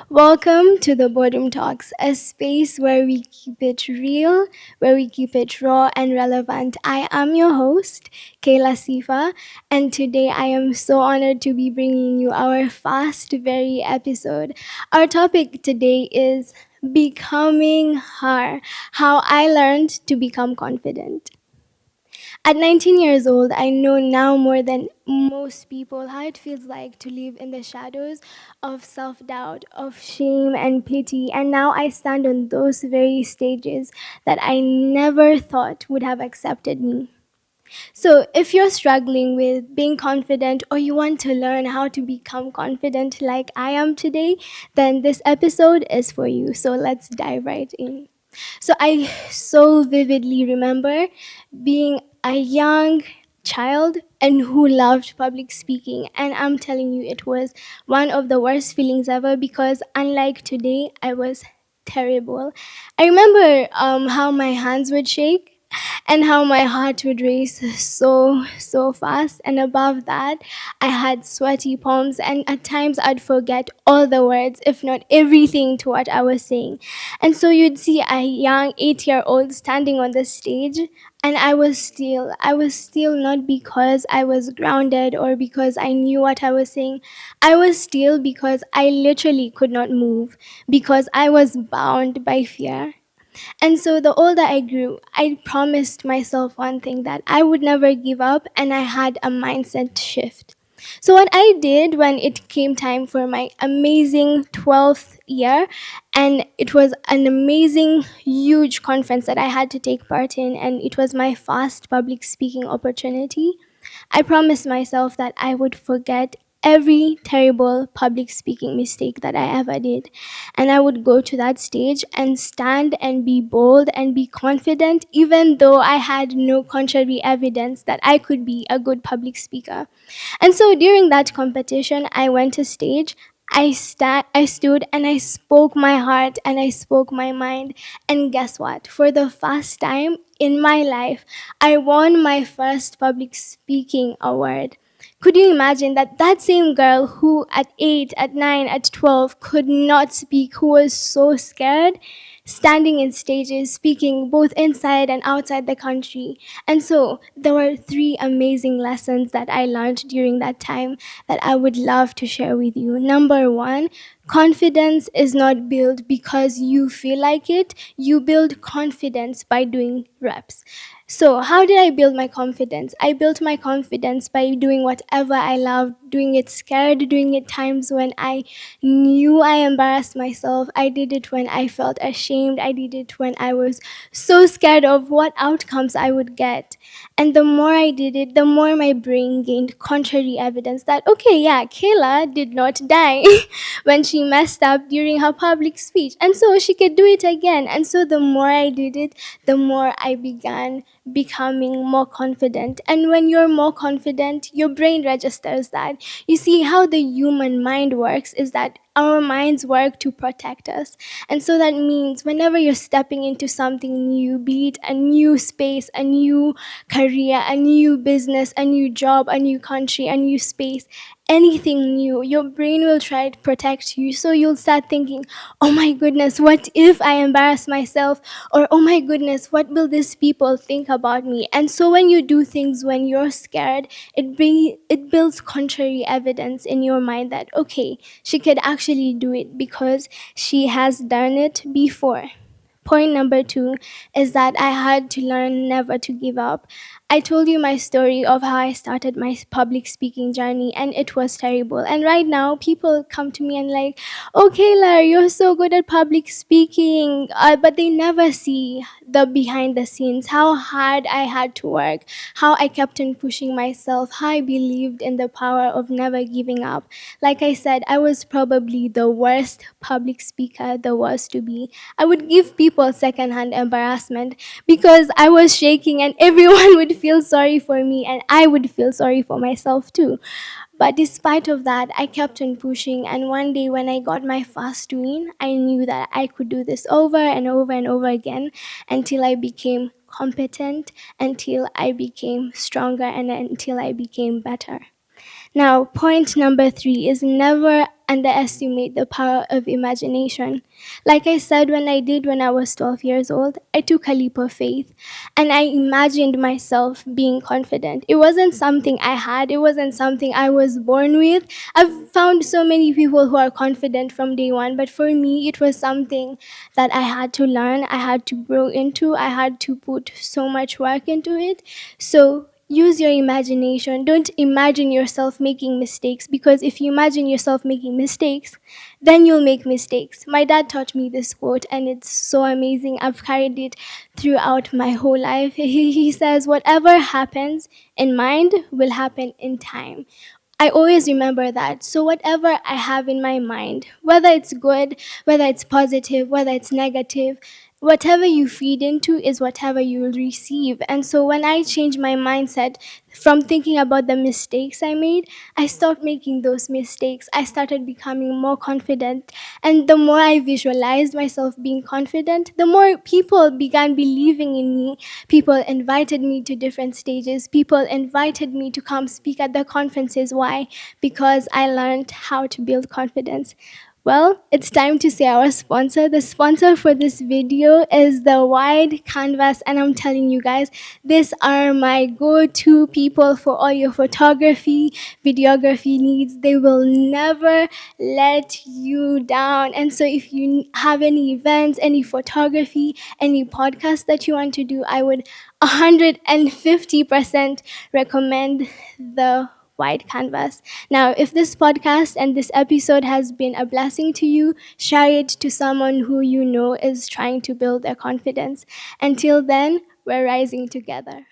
Welcome to the Boredom Talks, a space where we keep it real, where we keep it raw and relevant. I am your host, Kayla Sifa, and today I am so honored to be bringing you our fast, very episode. Our topic today is becoming her, how I learned to become confident. At 19 years old, I know now more than most people how it feels like to live in the shadows of self doubt, of shame and pity. And now I stand on those very stages that I never thought would have accepted me. So, if you're struggling with being confident or you want to learn how to become confident like I am today, then this episode is for you. So, let's dive right in. So I so vividly remember being a young child and who loved public speaking, and I'm telling you it was one of the worst feelings ever because unlike today I was terrible. I remember how my hands would shake and how my heart would race so fast, and above that I had sweaty palms, and at times I'd forget all the words if not everything to what I was saying. And so you'd see a young 8-year-old standing on the stage, and I was still not because I was grounded or because I knew what I was saying. I was still because I literally could not move, because I was bound by fear. And so the older I grew, I promised myself one thing, that I would never give up, and I had a mindset shift. So what I did when it came time for my amazing 12th year, and it was an amazing huge conference that I had to take part in, and it was my first public speaking opportunity. I promised myself that I would forget every terrible public speaking mistake that I ever did. And I would go to that stage and stand and be bold and be confident, even though I had no contrary evidence that I could be a good public speaker. And so during that competition, I went to stage. I stood and I spoke my heart and I spoke my mind. And guess what? For the first time in my life, I won my first public speaking award. Could you imagine that that same girl who at 8, at 9, at 12 could not speak, who was so scared, standing in stages, speaking both inside and outside the country? And so there were three amazing lessons that I learned during that time that I would love to share with you. Number one, confidence is not built because you feel like it. You build confidence by doing reps. So, how did I build my confidence? I built my confidence by doing whatever I loved, doing it scared, doing it times when I knew I embarrassed myself. I did it when I felt ashamed. I did it when I was so scared of what outcomes I would get. And the more I did it, the more my brain gained contrary evidence that, okay, yeah, Kayla did not die when she messed up during her public speech. And so she could do it again. And so the more I did it, the more I began becoming more confident. And when you're more confident, your brain registers that. You see, how the human mind works is that our minds work to protect us. And so that means whenever you're stepping into something new, be it a new space, a new career, a new business, a new job, a new country, a new space, anything new, your brain will try to protect you. So you'll start thinking, oh my goodness, what if I embarrass myself? Or oh my goodness, what will these people think about me? And so when you do things when you're scared, it builds contrary evidence in your mind that, okay, she could actually do it because she has done it before. Point number two is that I had to learn never to give up. I told you my story of how I started my public speaking journey, and it was terrible. And right now, people come to me and like, "Oh, Kayla, you're so good at public speaking," but they never see the behind the scenes, how hard I had to work, how I kept on pushing myself, how I believed in the power of never giving up. Like I said, I was probably the worst public speaker there was to be. I would give people secondhand embarrassment because I was shaking, and everyone would feel sorry for me, and I would feel sorry for myself too. But despite of that, I kept on pushing, and one day when I got my first win, I knew that I could do this over and over and over again until I became competent, until I became stronger, and until I became better. Now, point number three is never underestimate the power of imagination. Like I said, when I was 12 years old, I took a leap of faith and I imagined myself being confident. It wasn't something I had, it wasn't something I was born with. I've found so many people who are confident from day one, but for me, it was something that I had to learn, I had to grow into, I had to put so much work into it. So use your imagination. Don't imagine yourself making mistakes, because if you imagine yourself making mistakes, then you'll make mistakes. My dad taught me this quote, and it's so amazing. I've carried it throughout my whole life. He says, whatever happens in mind will happen in time. I always remember that. So, whatever I have in my mind, whether it's good, whether it's positive, whether it's negative, whatever you feed into is whatever you will receive. And so, when I changed my mindset from thinking about the mistakes I made, I stopped making those mistakes. I started becoming more confident. And the more I visualized myself being confident, the more people began believing in me. People invited me to different stages. People invited me to come speak at the conferences. Why? Because I learned how to build confidence. Well, it's time to say our sponsor. The sponsor for this video is the Wide Canvas, and I'm telling you guys, these are my go-to people for all your photography, videography needs. They will never let you down. And so if you have any events, any photography, any podcast that you want to do, I would 150% recommend the Wide Canvas. Now, if this podcast and this episode has been a blessing to you, share it to someone who you know is trying to build their confidence. Until then, we're rising together.